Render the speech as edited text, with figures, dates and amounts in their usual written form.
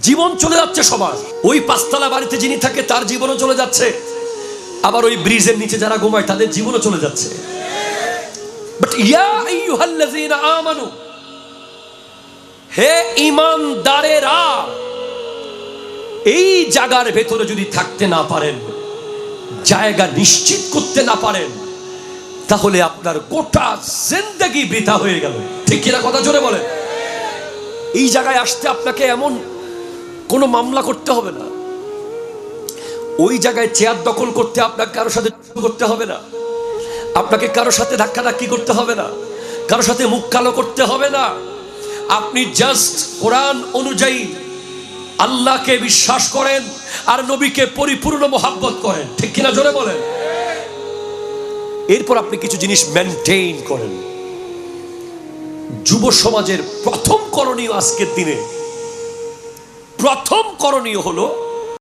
জীবন চলে যাচ্ছে সবার। ওই পাঁচতলা বাড়িতে যিনি থাকে তার জীবনও চলে যাচ্ছে, আবার ওই ব্রিজের নিচে যারা ঘুমায় তাদের জীবনও চলে যাচ্ছে। বাট ইয়া আইয়ুহাল্লাযীনা আমানু, হে ঈমানদারেরা, এই জায়গার ভেতরে যদি থাকতে না পারেন, জায়গা নিশ্চিত করতে না পারেন, তাহলে আপনার গোটা জিন্দেগি বৃথা হয়ে গেল। ঠিক কিনা কথা জোরে বলেন। এই জায়গায় আসতে আপনাকে এমন কোনো মামলা করতে হবে না, ওই জায়গায় চেয়ার দখল করতে আপনাকে কারোর সাথে করতে হবে না, আপনাকে কারোর সাথে ধাক্কাধাক্কি করতে হবে না, কারোর সাথে মুখ কালো করতে হবে না। আপনি জাস্ট কোরআন অনুযায়ী আল্লাহকে বিশ্বাস করেন আর নবীকে পরিপূর্ণ মহব্বত করেন। ঠিক কিনা জোরে বলেন। এরপর আপনি কিছু জিনিস মেনটেইন করেন। যুব সমাজের প্রথম করণীয়, আজকের দিনে প্রথম করণীয় হলো